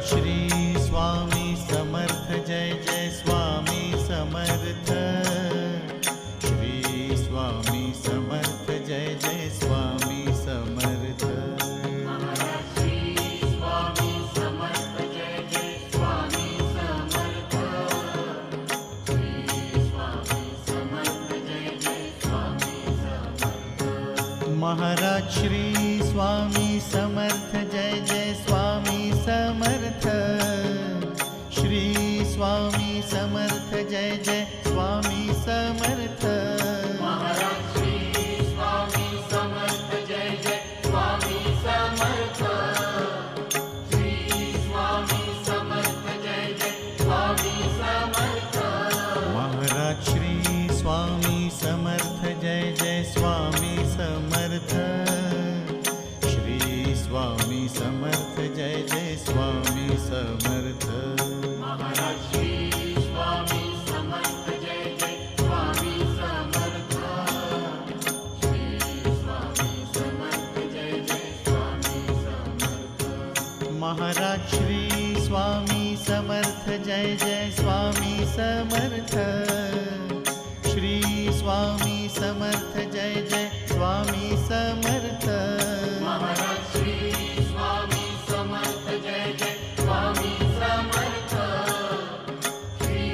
Shri Swami Samarth Jai Jai Swami Samarth. Shri Swami Samarth Jai Jai Swami Samarth. Maharaj Shri Swami Samarth Jai Jai Swami Samarth. Shri Swami Samarth Jai Jai Swami Samarth. Maharaj Shri Swami Samarth Jai Jai Swami Samarth. Shri Swami Samarth Jai Jai Swami Samarth. Maharaj Shri Swami Samarth Jai Jai Swami Samarth. Shri Swami Samarth Jai Jai Swami Samarth. Maharaj Shri Swami Samarth Jai Jai Swami Samarth. Shri Swami Samarth Jai Jai Swami Samarth. Maharaj Shri Swami Samarth Jai Jai Swami Samarth. Shri Swami Samarth Jai Jai Swami Samarth. Maharaj Shri Swami Samarth Jai Jai Swami Samarth. Shri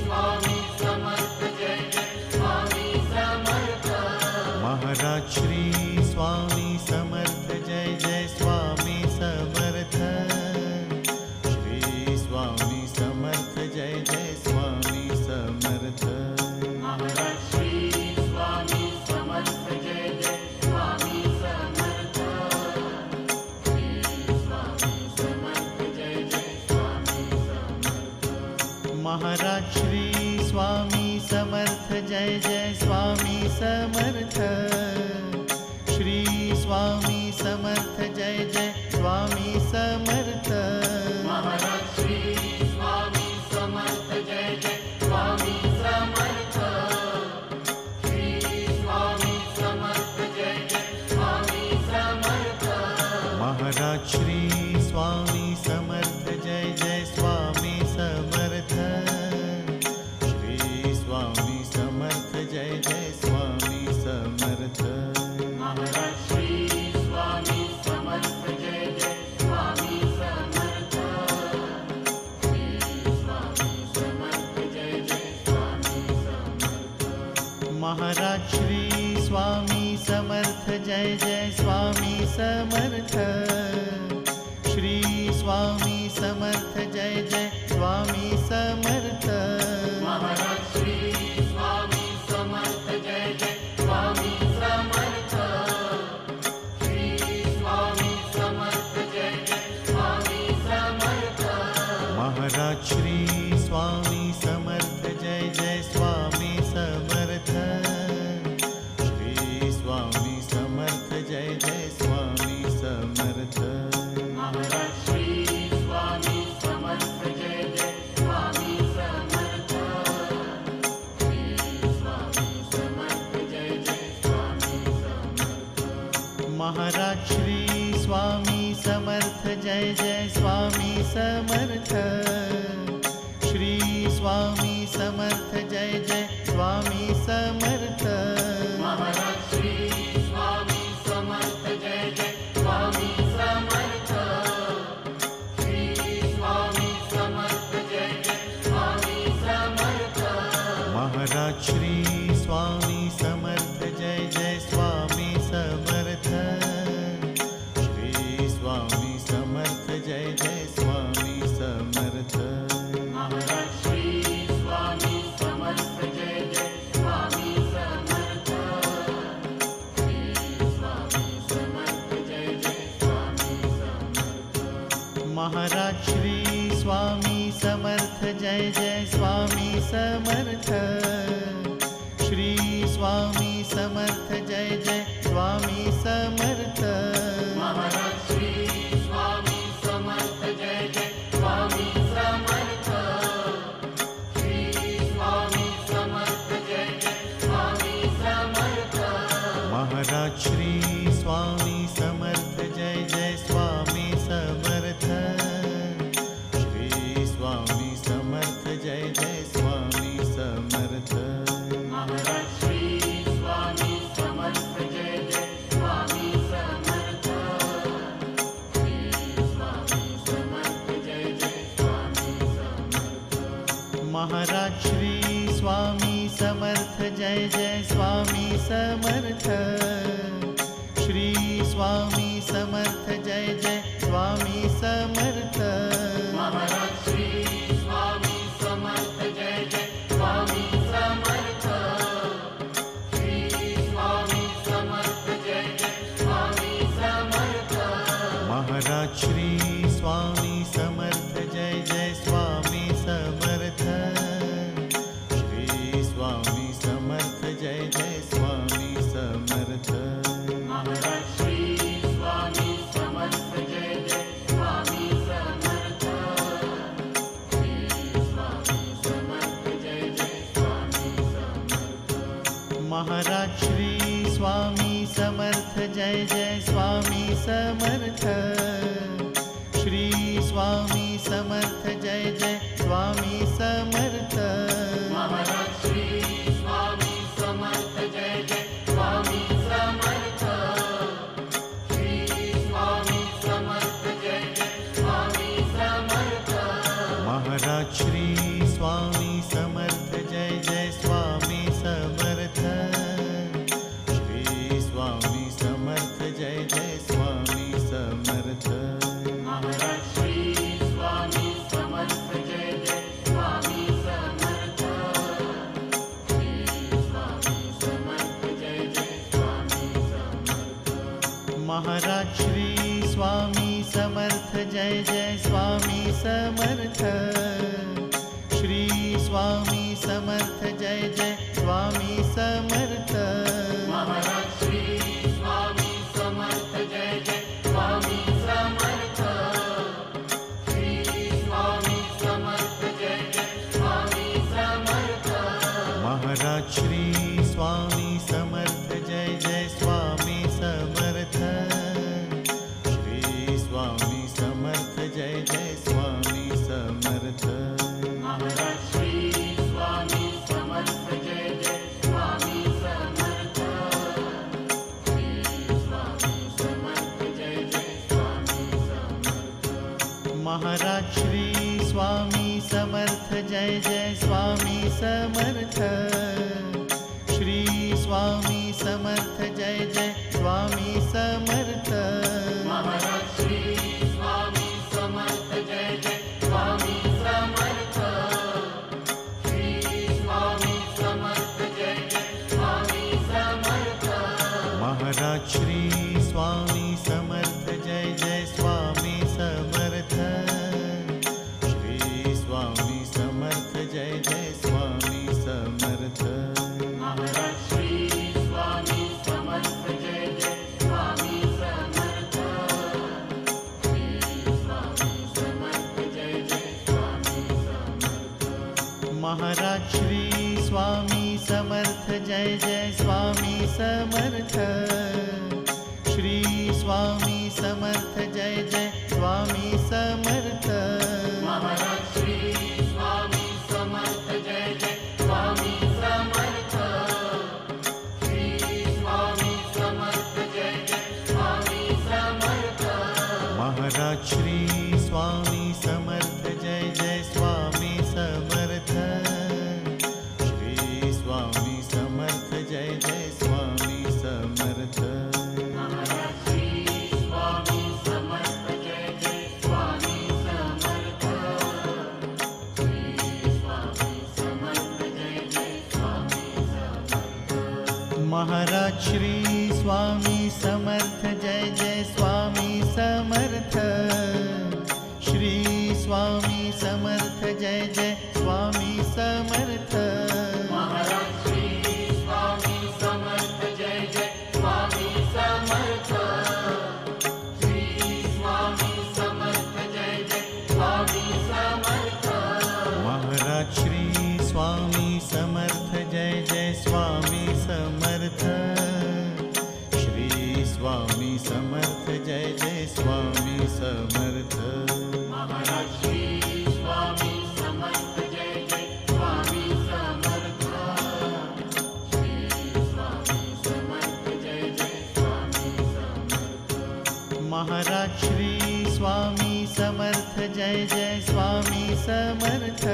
Swami Samarth Jai Jai Swami Samarth. Maharaj Shri Swami Samarth Jai Jai Swami Samarth. Shri Swami Samarth Jai Jai Swami Samarth. Maharaj Shri Swami Samarth Jai Jai Swami Samarth. Shri Swami Samarth Jai Jai Swami Samarth. Maharaj Shri Swami Samarth Jai Jai Swami Samarth. Shri Swami Samarth Jai Jai Swami Samarth. Maharaj Shri Swami Samarth Jai Jai Swami Samarth. Shri Swami Samarth Jai Jai Swami Samarth. Maharaj Shri Swami Samarth Jai Jai Swami Samarth. Shri Swami Samarth Jai Jai Swami Samarth. Maharaj Shri Swami Samarth Jai Jai Swami Samarth. Shri Swami Samarth Jai Jai Swami Samarth. Maharaj Shri Swami Samarth Jai Jai Swami Samarth. Shri Swami Samarth Jai Jai Swami Samarth. Maharaj Shri Swami Samarth Jai Jai Swami Samarth. Shri Swami Samarth Jai Jai Swami Samarth. Maharaj Shri Swami Samarth Jai Jai Swami Samarth. Shri Swami Samarth Jai Jai Swami Samarth. Maharaj Shri Swami Samarth Jai Jai Swami Samarth. Shri Swami Samarth Jai Jai Swami Samarth. Maharaj Shri Swami Samarth Jai Jai Swami Samarth. Shri Swami Samarth Jai Jai Swami Samarth. Maharaj Shri Swami Samarth Jai Jai Swami Samarth. Shri Swami Samarth Jai Jai Swami Samarth. Maharaj Shri Swami Samarth Jai Jai Swami Samarth. Shri Swami Samarth Jai Jai Swami Samarth. Maharaj Shri Swami Samarth Jai Jai Swami Samarth. Shri Swami Samarth Jai Jai Swami Samarth. Maharaj Shri Swami Samarth Jai Jai Swami Samarth. Shri Swami Samarth Jai Jai Swami Samarth. Maharaj Shri Swami Samarth Jai Jai Swami Samarth. Shri Swami Samarth Jai Jai Swami Samarth. Maharaj Shri Swami Samarth Jai Jai Swami Samarth. Maharaj Shri Swami Samarth Jai Jai Swami Samarth. Shri Swami Samarth Jai Jai Swami Samarth. Maharaj Shri Swami Samarth Jai Jai Swami Samarth. Shri Swami Samarth Jai Jai Swami Samarth. Maharaj Shri Swami Samarth Jai Jai Swami Samarth. Shri Swami Samarth Jai Jai Swami Samarth. Maharaj Shri Swami Samarth Jai Jai Swami Samarth. Shri Swami Samarth Jai Jai Swami Samarth. Maharaj Shri Swami Samarth Jai Jai Swami Samarth. Shri Swami Samarth Jai Jai Swami Samarth. Maharaj Shri Swami Samarth Jai Jai Swami Samarth. Shri Swami Samarth Jai Jai Swami Samarth. Maharaj Shri Swami Samarth Jai Jai Swami Samarth. Shri Swami Samarth Jai Jai Swami Samarth. Maharaj Shri Swami Samarth Jai Jai Swami Samarth. Shri Swami Samarth Jai Jai Swami Samarth. Maharaj Shri Swami Samarth Jai Jai Swami Samarth. Shri Swami Samarth Jai Jai Swami Samarth. Maharaj Shri Swami Samarth Jai Jai Swami Samarth. Shri Swami Samarth Jai Jai Swami Samarth. Maharaj Shri Swami Samarth Jai Jai Swami Samarth. Shri Swami Samarth Jai Jai Swami Samarth. Maharaj Shri Swami Samarth Jai Jai Swami Samarth. Shri Swami Samarth Jai Jai Swami Samarth. Maharaj Shri Swami Samarth Jai Jai Swami Samarth. Shri Swami Samarth Jai Jai Swami Samarth. Maharaj Shri Swami Samarth Jai Jai Swami Samarth. Shri Swami Samarth Jai Jai Swami Samarth. Maharaj Shri Swami Samarth Jai Jai Swami Samarth. Shri Swami Samarth Jai Jai Swami Samarth. Maharaj Shri Swami Samarth Jai Jai Swami Samarth. Shri Swami Samarth Jai Jai Swami Samarth. Maharaj Shri Swami Samarth Jai Jai Swami Samarth. Shri Swami Samarth Jai Jai Swami Samarth. Maharaj Shri Swami Samarth Jai Jai Swami Samarth. Shri Swami Samarth Jai Jai Swami Samarth. Maharaj Shri Swami Samarth Jai Jai Swami Samarth. Shri Swami Samarth Jai Jai Swami Samarth. Maharaj Shri Swami Samarth Jai Jai Swami Samarth. Shri Swami Samarth Jai Jai Swami Samarth. Maharaj Shri Swami Samarth Jai Jai Swami Samarth. Shri Swami Samarth Jai Jai Swami Samarth. Maharaj Shri Swami Samarth Jai Jai Swami Samarth. Shri Swami Samarth Jai Jai Swami Samarth. Maharaj Shri Swami Samarth Jai Jai Swami Samarth. Shri Swami Samarth Jai Jai Swami Samarth. Maharaj Shri Swami Samarth Jai Jai Swami Samarth. Shri Swami Samarth Jai Jai Swami Samarth. Maharaj Shri Swami Samarth Jai Jai Swami Samarth.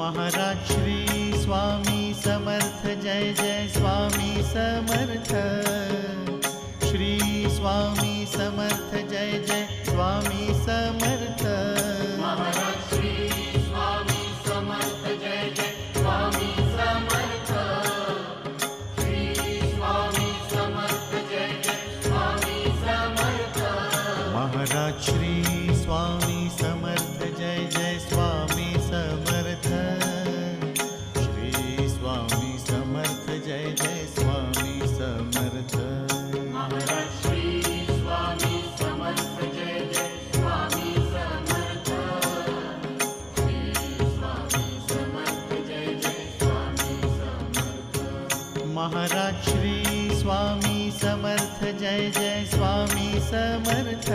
Maharaj Shri Swami Samarth Jai Jai Swami Samarth. Shri Swami Samarth Jai Jai Swami Samarth. Maharaj Shri Swami Samarth Jai Jai Swami Samarth. Shri Swami Samarth Jai Jai Swami Samarth. Maharaj Shri Swami Samarth Jai Jai Swami Samarth. Shri Swami Samarth Jai Jai Swami Samarth. Maharaj Shri Swami Samarth Jai Jai Swami Samarth. Shri Swami Samarth Jai Jai Swami Samarth. Maharaj Shri Swami Samarth Jai Jai Swami Samarth.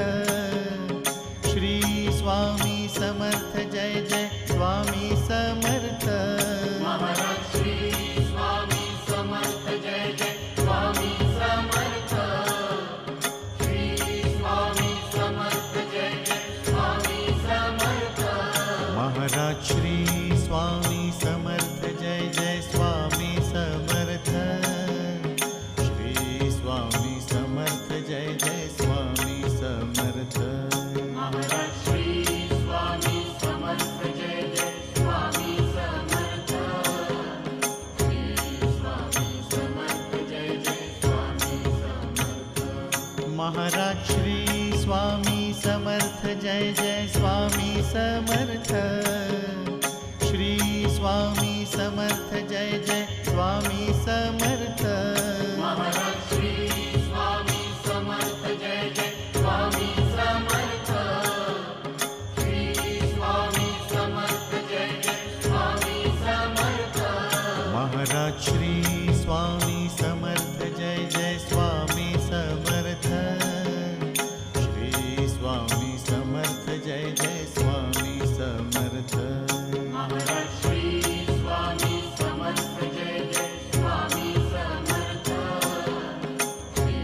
Shri Swami Samarth Jai Jai Swami Samarth. Maharaj Shri Swami Samarth Jai Jai Swami Samarth. Shri Swami Samarth Jai Jai Swami Samarth. Maharaj Shri Swami Samarth Jai Jai Swami Samarth. Shri Swami Samarth Jai Jai Swami Samarth. Maharaj Shri Swami Samarth Jai Jai Swami Samarth. Shri Swami Samarth Jai Jai Swami Samarth. Maharaj Shri Swami Samarth Jai Jai Swami Samarth. Shri Swami Samarth Jai Jai Swami Samarth. Maharaj Shri Swami Samarth Jai Jai Swami Samarth. Shri Swami Samarth Jai Jai Swami Samarth. Maharaj Shri Swami Samarth Jai Jai Swami Samarth. Shri Swami Samarth Jai Jai Swami Samarth. Maharaj Shri Swami Samarth Jai Jai Swami Samarth. Shri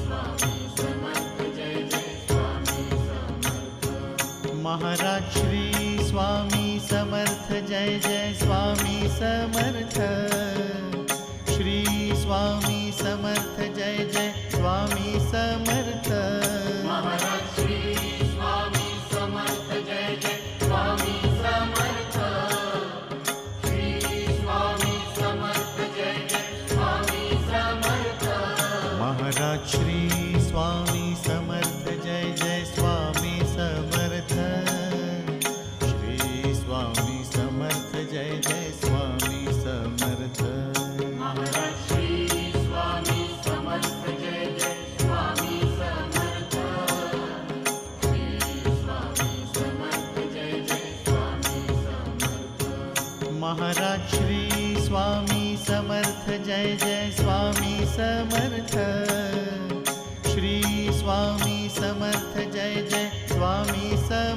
Swami Samarth Jai Jai Swami Samarth. Maharaj Shri Swami Samarth Jai Jai Swami Samarth. Shri Swami Samarth Jai Jai Swami Samarth. Maharaj Shri Swami Samarth Jai Jai Swami Samarth. Shri Swami Samarth Jai Jai Swami Samarth. Maharaj Shri Swami Samarth Jai Jai Swami Samarth. Shri Swami Samarth Jai Jai Swami Samarth. Maharaj Shri Swami Samarth Jai Jai Swami Samarth. Shri Swami Samarth Jai Jai Swami Samarth. Maharaj Shri Swami Samarth Jai Jai Swami Samarth. Shri Swami Samarth Jai Jai Swami Samarth.